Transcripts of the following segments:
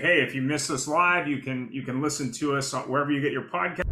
Hey, if you miss us live, you can listen to us wherever you get your podcast.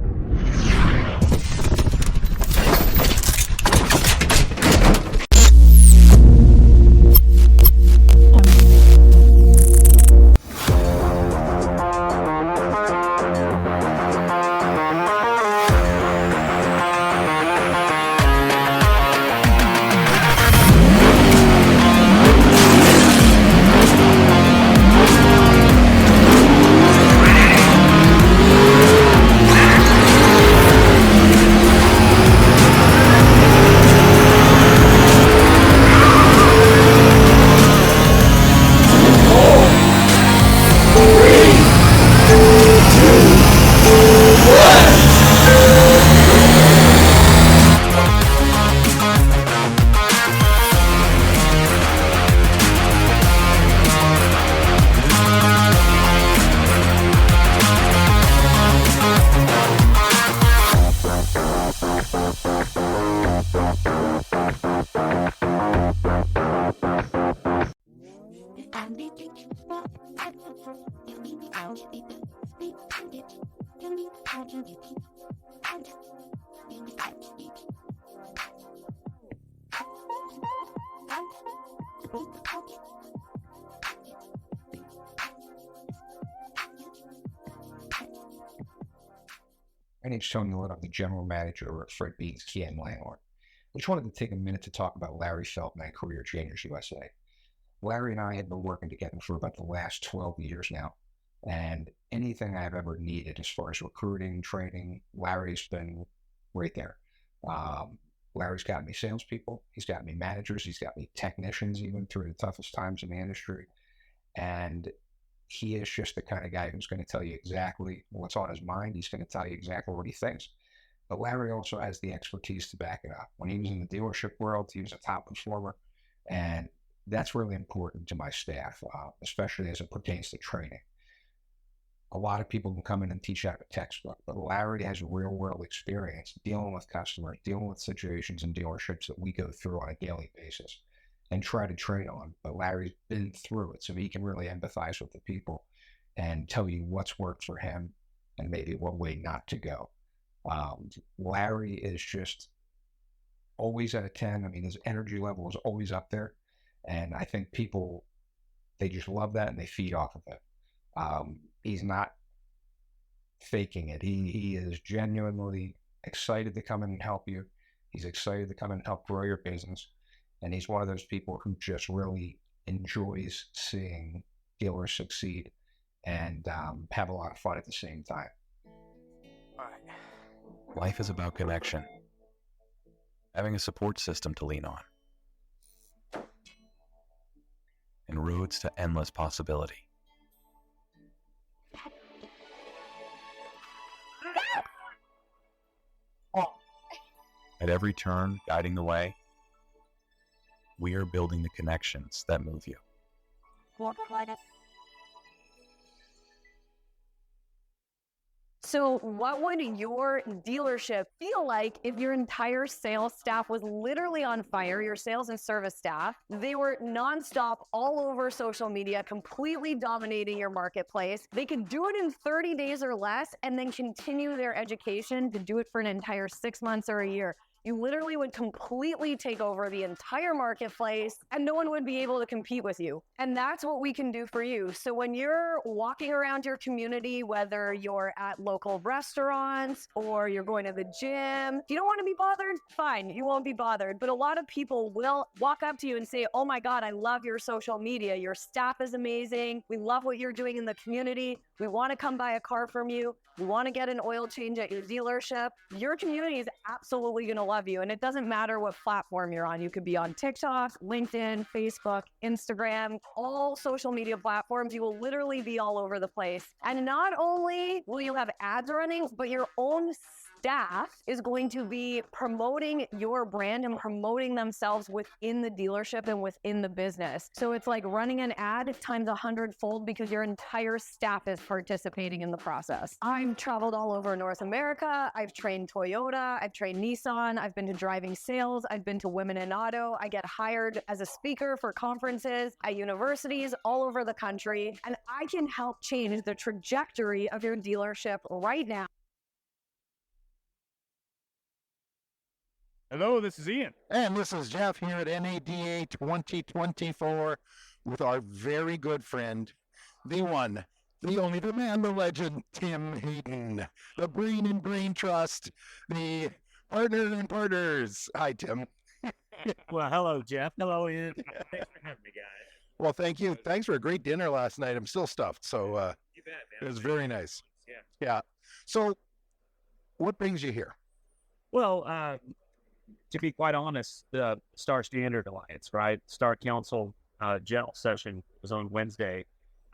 My name's Tony Wood. I'm the general manager over at Fred Bean's Kia and Landlord. I just wanted to take a minute to talk about Larry Feldman at Career Changers USA. Larry and I have been working together for about the last 12 years now, and anything I've ever needed as far as recruiting, training, Larry's been right there. Larry's got me salespeople, he's got me managers, he's got me technicians even through the toughest times in the industry, and he is just the kind of guy who's going to tell you exactly what's on his mind. He's going to tell you exactly what he thinks. But Larry also has the expertise to back it up. When he was in the dealership world, he was a top performer, and that's really important to my staff, especially as it pertains to training. A lot of people can come in and teach out a textbook, but Larry has real world experience dealing with customers, dealing with situations in dealerships that we go through on a daily basis and try to train on. But Larry's been through it, so he can really empathize with the people and tell you what's worked for him and maybe what way not to go. Larry is just always at a 10. I mean, his energy level is always up there. And I think people, they just love that and they feed off of it. He's not faking it. He is genuinely excited to come in and help you. He's excited to come in and help grow your business. And he's one of those people who just really enjoys seeing dealers succeed and have a lot of fun at the same time. All right. Life is about connection. Having a support system to lean on. And roads to endless possibility. At every turn, guiding the way, we are building the connections that move you. So what would your dealership feel like if your entire sales staff was literally on fire, your sales and service staff? They were nonstop all over social media, completely dominating your marketplace. They could do it in 30 days or less and then continue their education to do it for an entire 6 months or a year. You literally would completely take over the entire marketplace and no one would be able to compete with you. And that's what we can do for you. So when you're walking around your community, whether you're at local restaurants or you're going to the gym, if you don't want to be bothered, fine, you won't be bothered. But a lot of people will walk up to you and say, oh my God, I love your social media. Your staff is amazing. We love what you're doing in the community. We want to come buy a car from you. We want to get an oil change at your dealership. Your community is absolutely going to love you. And it doesn't matter what platform you're on. You could be on TikTok, LinkedIn, Facebook, Instagram, all social media platforms. You will literally be all over the place. And not only will you have ads running, but your own staff is going to be promoting your brand and promoting themselves within the dealership and within the business. So it's like running an ad times 100-fold because your entire staff is participating in the process. I've traveled all over North America. I've trained Toyota. I've trained Nissan. I've been to driving sales. I've been to Women in Auto. I get hired as a speaker for conferences at universities all over the country. And I can help change the trajectory of your dealership right now. Hello, this is Ian. And this is Jeff here at NADA 2024 with our very good friend, the one, the only, the man, the legend, Tim Hayden, the Brain and Brain Trust, the partner and partners. Hi, Tim. Well, hello, Jeff. Hello, Ian. Thanks for having me, guys. Well, thank you. Thanks for a great dinner last night. I'm still stuffed, so You bet, it man. was very nice. Yeah. Yeah. So, what brings you here? Well, to be quite honest, the Star Standard Alliance, right? Star Council general session was on Wednesday.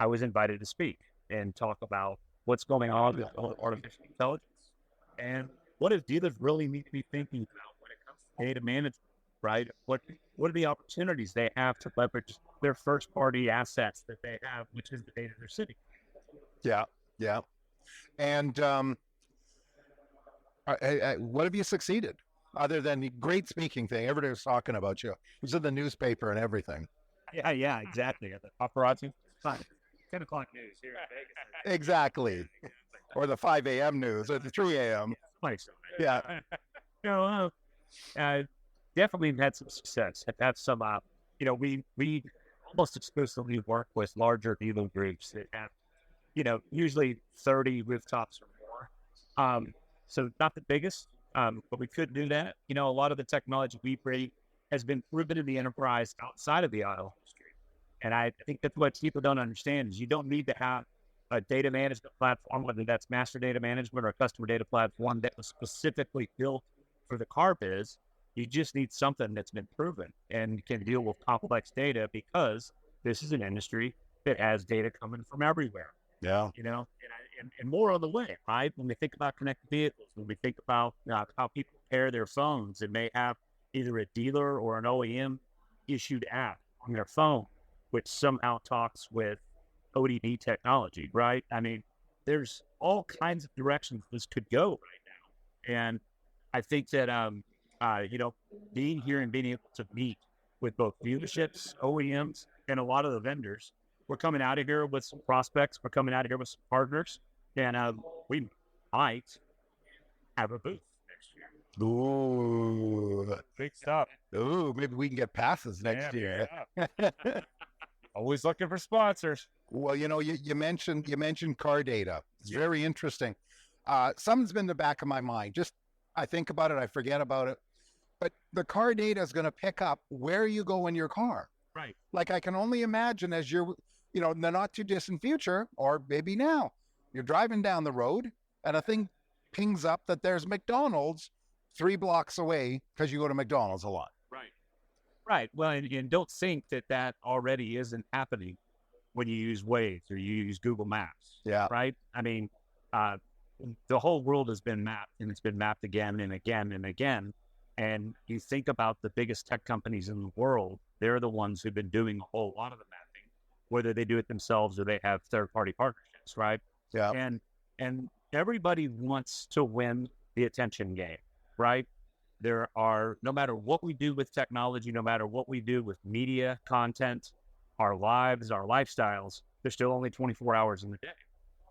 I was invited to speak and talk about what's going on with artificial intelligence and what does dealers really need to be thinking about when it comes to data management, right? What are the opportunities they have to leverage their first-party assets that they have, which is the data they're sitting. Yeah, yeah. And what have you succeeded? Other than the great speaking thing, everybody was talking about you. It was in the newspaper and everything. Yeah, exactly. The paparazzi. 10 o'clock news here in Vegas. Exactly. Or the 5 a.m. news or the 3 a.m. Place. Yeah. Definitely had some success. Have had some, we almost exclusively work with larger dealer groups that have, usually 30 rooftops or more. So not the biggest, but we could do that. A lot of the technology we bring has been proven in the enterprise outside of the auto industry. And I think that's what people don't understand is you don't need to have a data management platform, whether that's master data management or a customer data platform that was specifically built for the car biz. You just need something that's been proven and can deal with complex data because this is an industry that has data coming from everywhere. Yeah. And more on the way, right? When we think about connected vehicles, when we think about how people pair their phones, it may have either a dealer or an OEM issued app on their phone, which somehow talks with ODD technology, right? I mean, there's all kinds of directions this could go right now. And I think that, being here and being able to meet with both dealerships, OEMs, and a lot of the vendors, we're coming out of here with some prospects. We're coming out of here with some partners. And we might have a booth next year. Ooh. Big stuff. Ooh, maybe we can get passes next year. Yeah. Always looking for sponsors. Well, you mentioned car data. It's very interesting. Something's been in the back of my mind. Just I think about it, I forget about it. But the car data is going to pick up where you go in your car. Right. Like I can only imagine as you're, in the not too distant future, or maybe now, you're driving down the road and a thing pings up that there's McDonald's 3 blocks away because you go to McDonald's a lot. Right. Well, and don't think that already isn't happening when you use Waze or you use Google Maps. Yeah. Right. I mean, the whole world has been mapped and it's been mapped again and again and again. And you think about the biggest tech companies in the world, they're the ones who've been doing a whole lot of the mapping, whether they do it themselves or they have third-party partnerships, right? Yeah. And everybody wants to win the attention game, right? There are, no matter what we do with technology, no matter what we do with media, content, our lives, our lifestyles, there's still only 24 hours in the day.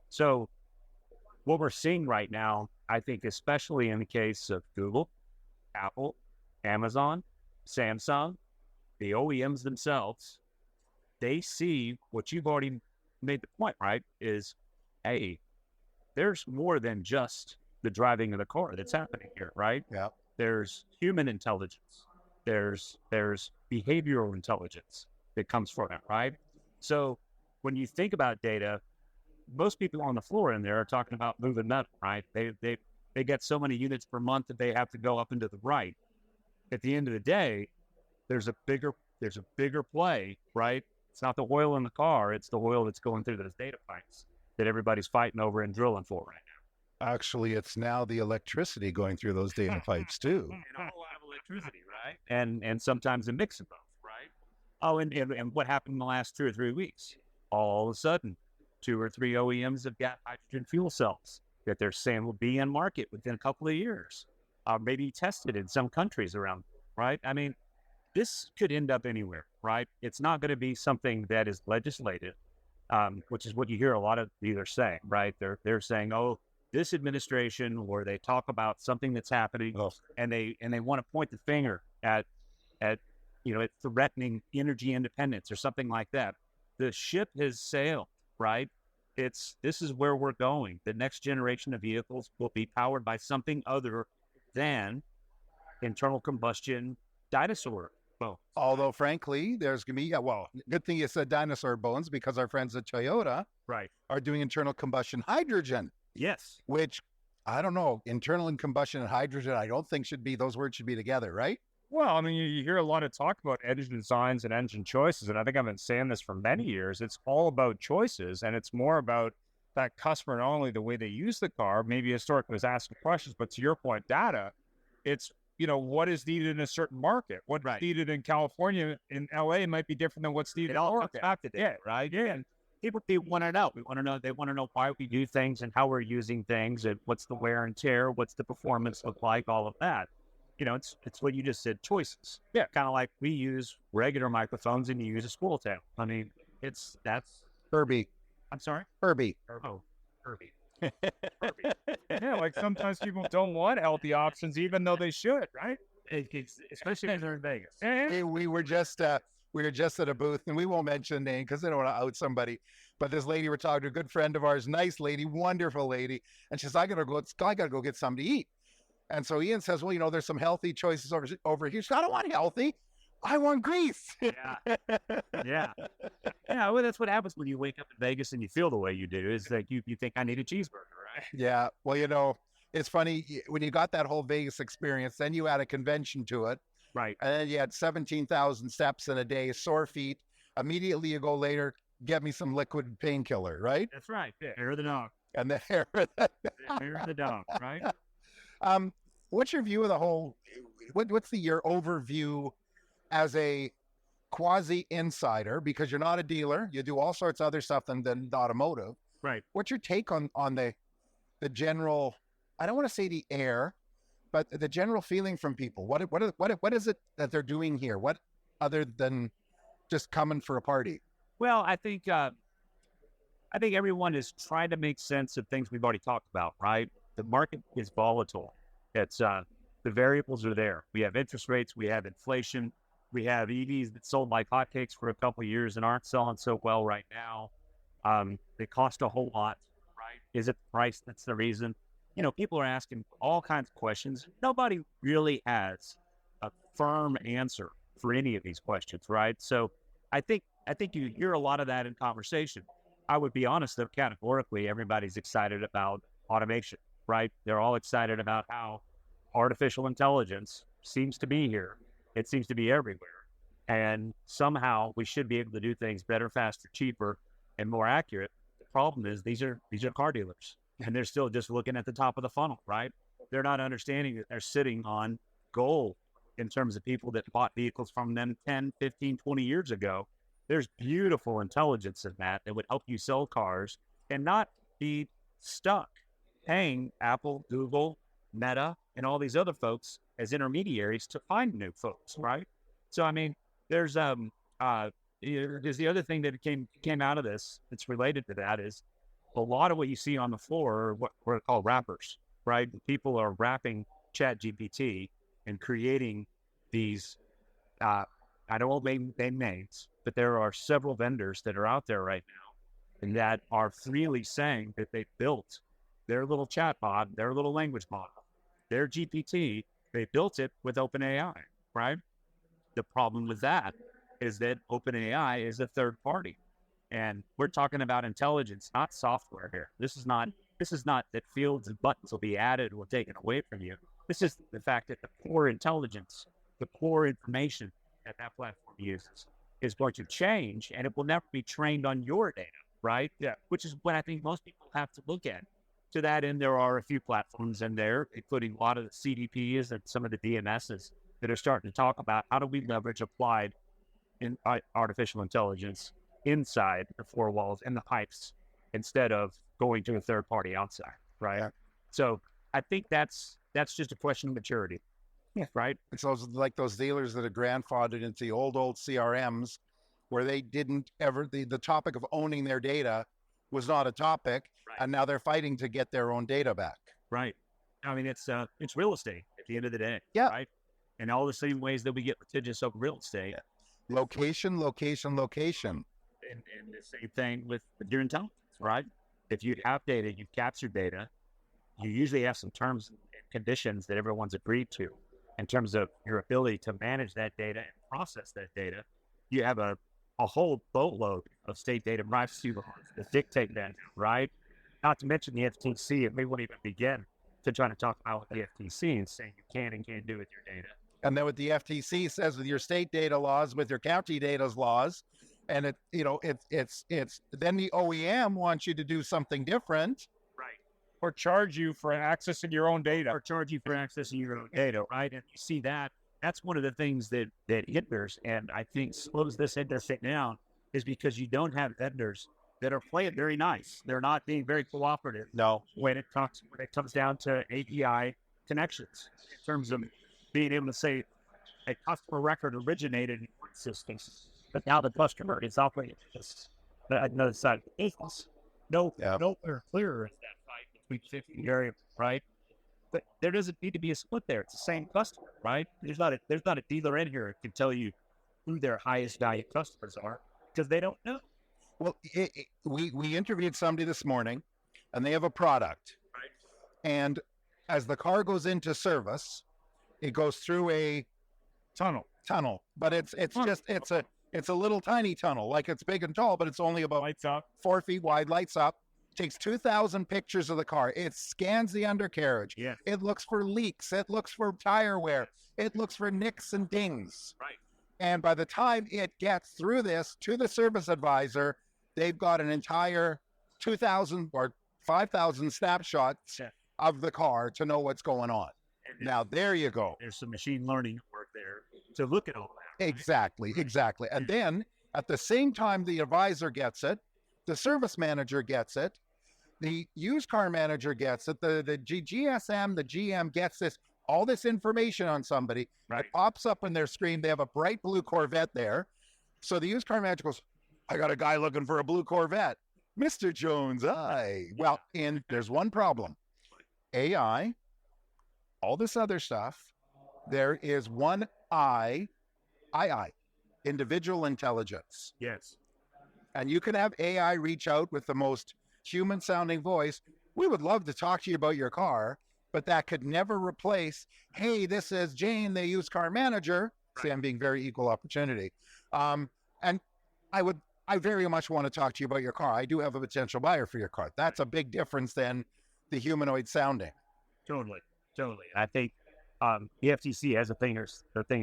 So what we're seeing right now, I think, especially in the case of Google, Apple, Amazon, Samsung, the OEMs themselves, they see what you've already made the point, right? Is, hey, there's more than just the driving of the car that's happening here, right? Yeah. There's human intelligence. There's behavioral intelligence that comes from it, right? So when you think about data, most people on the floor in there are talking about moving metal, right? They get so many units per month that they have to go up and to the right. At the end of the day, there's a bigger play, right? It's not the oil in the car, it's the oil that's going through those data pipes that everybody's fighting over and drilling for right now. Actually, it's now the electricity going through those data pipes too. And all have electricity, right? And sometimes a mix of both, right? Oh, and what happened in the last 2 or 3 weeks? All of a sudden, 2 or 3 OEMs have got hydrogen fuel cells that they're saying will be in market within a couple of years, maybe tested in some countries around, right? I mean, this could end up anywhere, right? It's not going to be something that is legislated, which is what you hear a lot of leaders saying, right? They're saying, oh, this administration, or they talk about something that's happening, and they want to point the finger at at threatening energy independence or something like that. The ship has sailed, right? This is where we're going. The next generation of vehicles will be powered by something other than internal combustion dinosaur bones. Although, frankly, there's going to be, good thing you said dinosaur bones, because our friends at Toyota Right. are doing internal combustion hydrogen, Yes. which, I don't know, internal combustion and hydrogen, I don't think those words should be together, right? Well, I mean, you hear a lot of talk about engine designs and engine choices, and I think I've been saying this for many years. It's all about choices, and it's more about that customer, not only the way they use the car, maybe historically was asking questions, but to your point, data, it's, what is needed in a certain market. What's needed in California, in LA might be different than what's needed It in all Florida. comes back to that, right? Yeah. And people want to know. They want to know why we do things and how we're using things, and what's the wear and tear, what's the performance look like, all of that. It's what you just said, choices. Yeah, kind of like we use regular microphones and you use a spool tail. I mean, that's Herbie. I'm sorry? Herbie. Oh, Herbie. Yeah, like sometimes people don't want healthy options, even though they should, right? Especially when they're in Vegas. Hey, we were just at a booth, and we won't mention the name because I don't want to out somebody. But this lady we're talking to, a good friend of ours, nice lady, wonderful lady, and she says, I gotta go get something to eat. And so Ian says, well, there's some healthy choices over here. She said, I don't want healthy. I want grease. Yeah. Well, that's what happens when you wake up in Vegas and you feel the way you do. Is like you think I need a cheeseburger, right? Yeah. Well, it's funny when you got that whole Vegas experience, then you add a convention to it. Right. And then you had 17,000 steps in a day, sore feet. Immediately you go later, get me some liquid painkiller, right? That's right. Yeah. Hair of the dog. And the hair. Hair of the dog, right? What's your view of the whole, what's your overview as a quasi insider, because you're not a dealer, you do all sorts of other stuff than automotive. Right. What's your take on the general, I don't want to say the air, but the general feeling from people? What is it that they're doing here? What other than just coming for a party? Well, I think everyone is trying to make sense of things we've already talked about, right? The market is volatile. It's the variables are there. We have interest rates, we have inflation, we have EVs that sold like hotcakes for a couple of years and aren't selling so well right now. They cost a whole lot, right? Is it the price that's the reason? People are asking all kinds of questions. Nobody really has a firm answer for any of these questions, right? So I think you hear a lot of that in conversation. I would be honest, though, categorically, everybody's excited about automation, right? They're all excited about how artificial intelligence seems to be here. It seems to be everywhere. And somehow we should be able to do things better, faster, cheaper, and more accurate. The problem is these are car dealers, and they're still just looking at the top of the funnel, right? They're not understanding that they're sitting on gold in terms of people that bought vehicles from them 10, 15, 20 years ago. There's beautiful intelligence in that would help you sell cars and not be stuck paying Apple, Google, Meta, and all these other folks as intermediaries to find new folks, right? So, I mean, there's the other thing that came out of this that's related to that is a lot of what you see on the floor are what we're called wrappers, right? People are wrapping ChatGPT and creating these, I don't name names, but there are several vendors that are out there right now and that are freely saying that they built their little chatbot, their little language model, their GPT, they built it with OpenAI, right? The problem with that is that OpenAI is a third party. And we're talking about intelligence, not software here. This is not that fields and buttons will be added or taken away from you. This is the fact that the core intelligence, the core information that platform uses is going to change, and it will never be trained on your data, right? Yeah. Which is what I think most people have to look at. To that end, there are a few platforms in there, including a lot of the CDPs and some of the DMSs that are starting to talk about how do we leverage applied in artificial intelligence inside the four walls and the pipes instead of going to a third party outside, right? Yeah. So I think that's just a question of maturity, right? It's those dealers that are grandfathered into the old CRMs where they didn't ever, the topic of owning their data was not a topic, Right. and now they're fighting to get their own data back. Right. I mean, it's real estate at the end of the day, Yeah. right? And all the same ways that we get litigious over real estate. Location, location, location. And the same thing with your intelligence, right? If you have data, you've captured data, you usually have some terms and conditions that everyone's agreed to in terms of your ability to manage that data and process that data. You have a whole boatload of state data privacy laws that dictate that, right? Not to mention the FTC, and we won't even begin to try to talk about the FTC and saying you can and can't do with your data. And then what the FTC says with your state data laws, with your county data's laws, and it's then the OEM wants you to do something different. Right. Or charge you for accessing your own data. Or charge you for accessing your own data, right? And you see that. That's one of the things that hinders and I think slows this industry down is because you don't have vendors that are playing very nice. They're not being very cooperative. No. When it comes down to API connections in terms of being able to say a customer record originated in one system, but now the customer is operating just another side of the business. Nowhere clearer is that fight between 50 variables, right? But there doesn't need to be a split there. It's the same customer, right? There's not a dealer in here that can tell you who their highest value customers are because they don't know. Well, we interviewed somebody this morning, and they have a product, Right. and as the car goes into service, it goes through a Tunnel. but it's a little tiny tunnel, like it's big and tall, but it's only about Lights up. 4 feet wide, lights up, takes 2,000 pictures of the car. It scans the undercarriage. Yeah. It looks for leaks. It looks for tire wear. It looks for nicks and dings. Right. And by the time it gets through this to the service advisor, they've got an entire 2,000 or 5,000 snapshots Yeah. of the car to know what's going on. And Now, there you go. there's some machine learning work there to look at all that. Right? Exactly. And then at the same time the advisor gets it, the service manager gets it, the used car manager gets it, the GSM, the GM gets all this information on somebody. Right. It pops up on their screen. They have a bright blue Corvette there. So the used car manager goes, I got a guy looking for a blue Corvette. Mr. Jones, well, and there's one problem. AI, all this other stuff, there is one individual intelligence. Yes. And you can have AI reach out with the most human sounding voice. We would love to talk to you about your car, but that could never replace, hey, this is Jane, the used car manager. Right. See, I'm being very equal opportunity. And I very much want to talk to you about your car. I do have a potential buyer for your car. That's a big difference than the humanoid sounding. Totally. I think the FTC has a thing or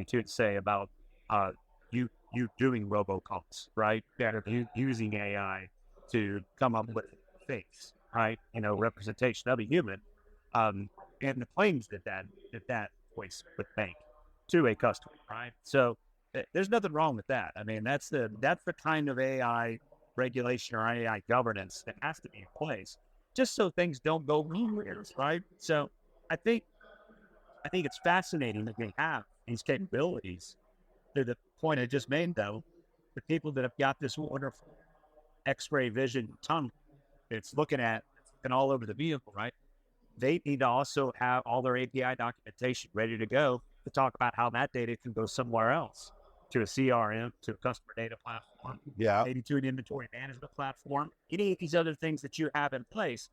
two to say about you doing robocalls, right? You using AI to come up with fakes, right? Representation of a human, and the claims that voice would make to a customer, right? So there's nothing wrong with that. I mean, that's the kind of AI regulation or AI governance that has to be in place, just so things don't go weird, right? So I think it's fascinating that they have these capabilities. To the point I just made, though, the people that have got this wonderful X-ray vision tunnel, it's looking all over the vehicle, right? They need to also have all their API documentation ready to go to talk about how that data can go somewhere else, to a CRM, to a customer data platform, maybe to an inventory management platform, any of these other things that you have in place.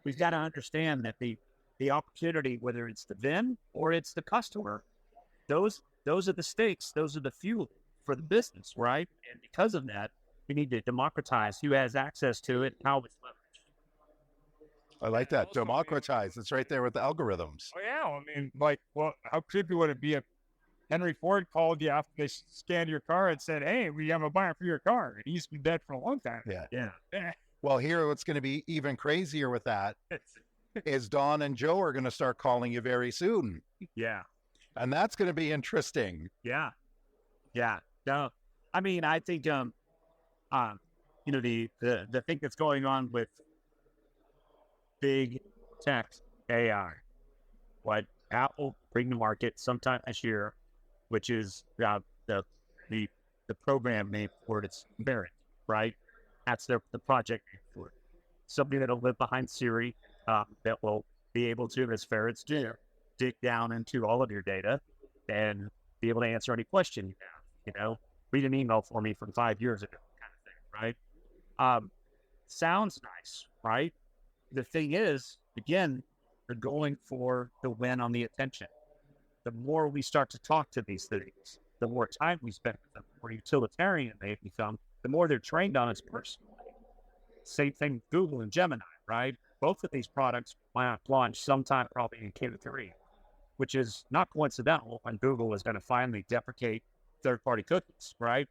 We've got to understand that the opportunity, whether it's the VIN or it's the customer, those are the stakes, those are the fuel for the business, right? And because of that, we need to democratize who has access to it and how it's leveraged. I like that. Democratize. It's right there with the algorithms. Oh yeah, I mean, how creepy would it be if Henry Ford called you after they scanned your car and said, "Hey, we have a buyer for your car." And he's been dead for a long time. Yeah. Yeah. Well, here, what's going to be even crazier with that is Don and Joe are going to start calling you very soon. Yeah. And that's going to be interesting. Yeah. Yeah. No, I mean, I think, the thing that's going on with big tech AI, what Apple bring to market sometime this year, which is the program name for it. It's Barrett, right? That's the project name for it. Something that'll live behind Siri, that will be able to, as ferrets do, dig down into all of your data and be able to answer any question you have. Read an email for me from 5 years ago, kind of thing, right? Sounds nice, right? The thing is, again, they're going for the win on the attention. The more we start to talk to these things, the more time we spend with them, the more utilitarian they become, the more they're trained on us personally. Same thing with Google and Gemini, right? Both of these products launch sometime probably in Q3, which is not coincidental when Google is going to finally deprecate third-party cookies, right?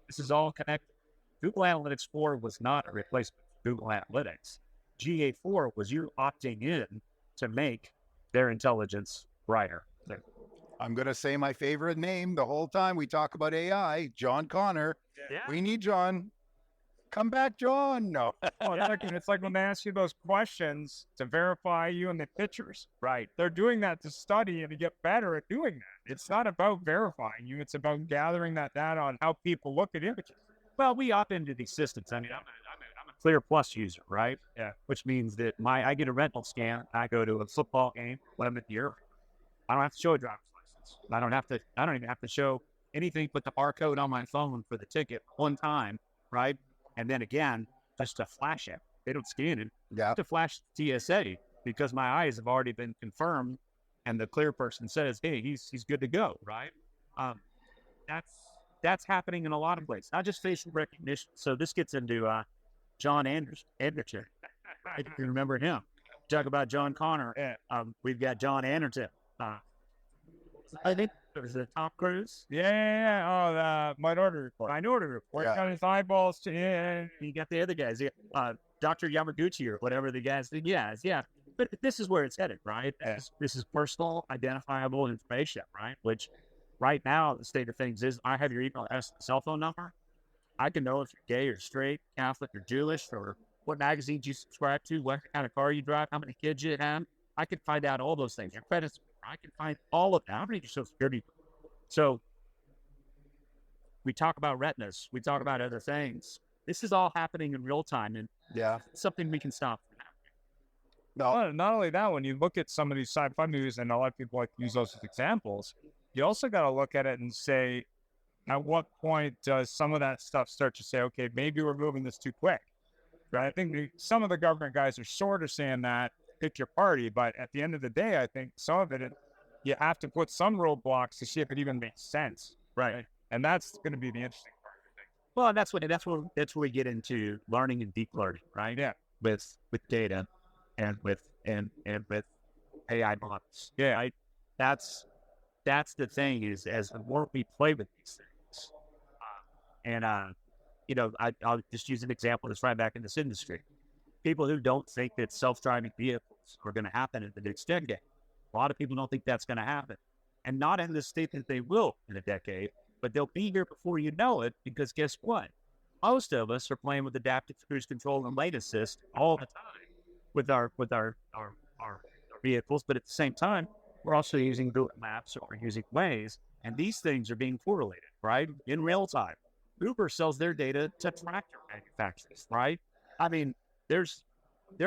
This is all connected. Google Analytics 4 was not a replacement for Google Analytics. GA4 was you opting in to make their intelligence brighter. I'm going to say my favorite name the whole time we talk about AI, John Connor. Yeah. We need John. Come back, John. No. It's like when they ask you those questions to verify you in the pictures. Right. They're doing that to study and to get better at doing that. It's not about verifying you. It's about gathering that data on how people look at images. Well, we opt into these systems. I mean, I'm a Clear Plus user, right? Yeah. Which means that I get a rental scan. I go to a football game when I'm at the airport. I don't have to show a driver's license. I don't even have to show anything but the barcode on my phone for the ticket one time, right? And then again, just to flash it. They don't scan it. Yeah. To flash TSA because my eyes have already been confirmed and the clear person says, hey, he's good to go, right? That's happening in a lot of places, not just facial recognition. So this gets into John Anderson. I can remember him. Talk about John Connor. We've got John Anderson. I think it was Tom Cruise. Yeah. Oh, the Minority Report. Yeah. Got his eyeballs to in. You got the other guys. Dr. Yamaguchi or whatever the guys did. Yeah. But this is where it's headed, right? This is personal, identifiable information, right? Which right now, the state of things is I have your email address, cell phone number. I can know if you're gay or straight, Catholic or Jewish, or what magazines you subscribe to, what kind of car you drive, how many kids you have. I can find out all those things. Your credit score, I can find all of that. How many Social Security? So we talk about retinas. We talk about other things. This is all happening in real time, and it's something we can stop. No, not only that, when you look at some of these sci-fi movies, and a lot of people like to use those as examples, you also got to look at it and say, at what point does some of that stuff start to say, okay, maybe we're moving this too quick, right? I think some of the government guys are sort of saying that, pick your party, but at the end of the day, I think some of it, you have to put some roadblocks to see if it even makes sense, right? And that's going to be the interesting part, I think. Well, and that's where we get into learning and deep learning, right? Yeah, with data and with AI models. Yeah, right. That's the thing is as the more we play with these things, I'll just use an example that's right back in this industry. People who don't think that self-driving vehicles are going to happen in the next decade. A lot of people don't think that's going to happen, and not in the state that they will in a decade, but they'll be here before you know it. Because guess what? Most of us are playing with adaptive cruise control and lane assist all the time with our vehicles, but at the same time, we're also using Google Maps or we're using Waze, and these things are being correlated, right, in real time. Uber sells their data to tractor manufacturers, right? I mean, they're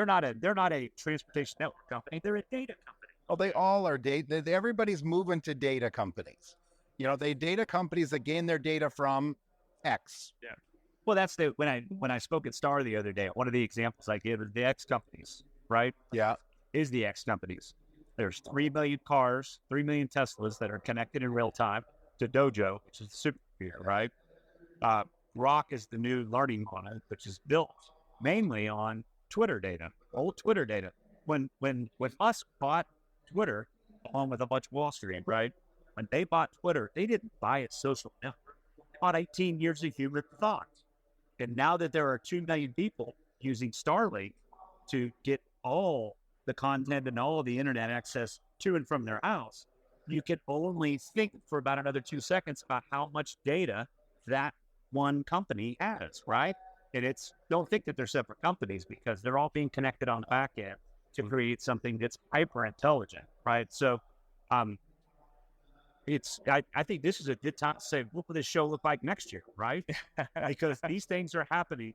not a transportation network company; they're a data company. Oh, they all are data. Everybody's moving to data companies. They data companies that gain their data from X. Yeah. Well, that's when I spoke at Star the other day. One of the examples I gave is the X companies, right? Yeah. Is the X companies. There's 3 million cars, 3 million Teslas that are connected in real time to Dojo, which is a supercomputer, right? Rock is the new learning model, which is built mainly on Twitter data, old Twitter data. When Musk bought Twitter, along with a bunch of Wall Street, right? When they bought Twitter, they didn't buy a social network. They bought 18 years of human thought. And now that there are 2 million people using Starlink to get all the content and all of the internet access to and from their house, you can only think for about another 2 seconds about how much data that one company has, right? And don't think that they're separate companies, because they're all being connected on the back end to create something that's hyper intelligent, right? So, I think this is a good time to say, what will this show look like next year, right? Because these things are happening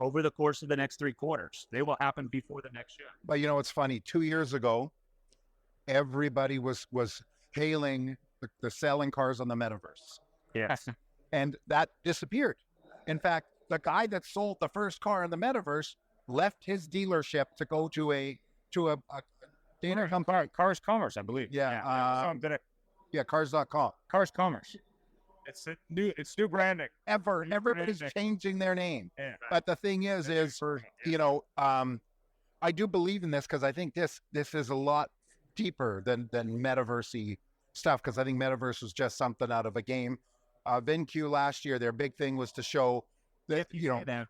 over the course of the next 3 quarters. They will happen before the next year. But you know, it's funny. 2 years ago, everybody was hailing the selling cars on the metaverse, Yes. and that disappeared. In fact, the guy that sold the first car in the metaverse left his dealership to go to a data company. Cars Commerce, I believe. Yeah, Yeah, cars.com. Cars Commerce. It's new branding. Everybody's changing their name. Yeah. But the thing is, you know, I do believe in this, because I think this is a lot deeper than metaverse-y stuff, because I think metaverse was just something out of a game. VinQ last year, their big thing was to show that, You know, that,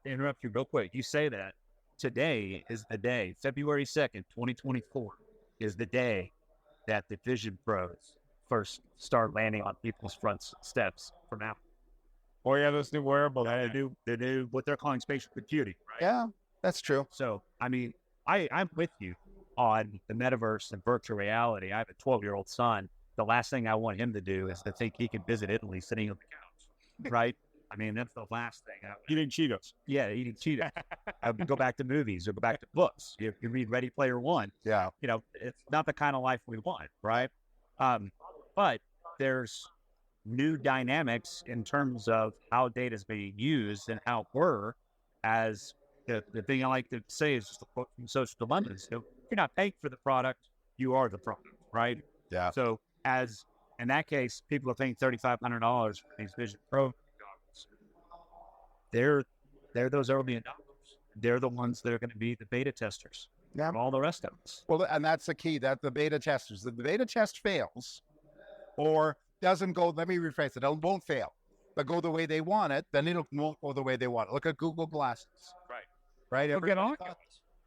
interrupt you real quick. You say that today is the day, February 2nd, 2024, is the day that the Vision Pros first start landing on people's front steps from Apple. Oh yeah, those new wearables. They do what they're calling spatial computing, right? Yeah, that's true. So, I mean, I'm with you on the metaverse and virtual reality. I have a 12-year-old son. The last thing I want him to do is to think he can visit Italy sitting on the couch, right? I mean, that's the last thing. Eating Cheetos. Yeah, eating Cheetos. I would go back to movies or go back to books. You read Ready Player One. Yeah. You know, it's not the kind of life we want, right? But there's new dynamics in terms of how data is being used and how we're, as the thing I like to say is just a quote from Social Dilemma. So if you're not paying for the product, you are the product, right? Yeah. So as in that case, people are paying $3,500 for these Vision Pro goggles. They're those early adopters. They're the ones that are going to be the beta testers. Yeah. All the rest of us. Well, and that's the key, that the beta testers, if the beta test fails or doesn't go, let me rephrase it, it won't fail, but go the way they want it, then it won't go the way they want it. Look at Google Glasses. Right? Look at Oculus.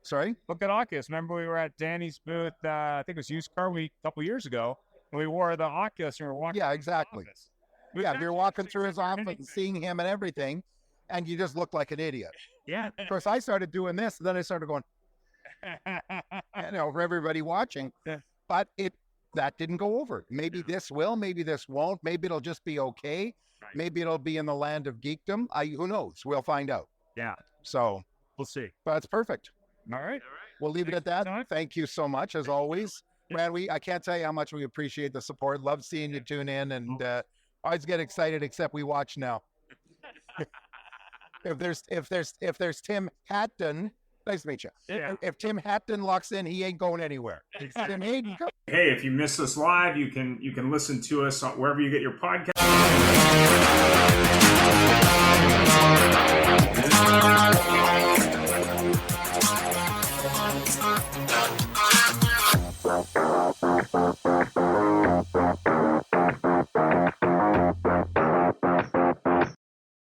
Sorry? Look at Oculus. Remember we were at Danny's booth, I think it was Used Car Week a couple years ago, and we wore the Oculus and we were walking. Yeah, exactly. Yeah, you're walking through his office and seeing him and everything, and you just look like an idiot. Yeah. Of course, I started doing this, and then I started going, you know, for everybody watching. Yeah. But that didn't go over. Maybe this will, maybe this won't. Maybe it'll just be okay. Right. Maybe it'll be in the land of geekdom. Who knows? We'll find out. Yeah. So, We'll see. but it's perfect. All right. We'll leave it at that. Thank you so much, as always. Man, I can't tell you how much we appreciate the support. Love seeing you tune in, and always get excited, except we watch now. If there's Tim Hayden, nice to meet you. Yeah. If Tim Hayden locks in, he ain't going anywhere. Tim Hayden, come. Hey, if you missed us live, you can listen to us wherever you get your podcast.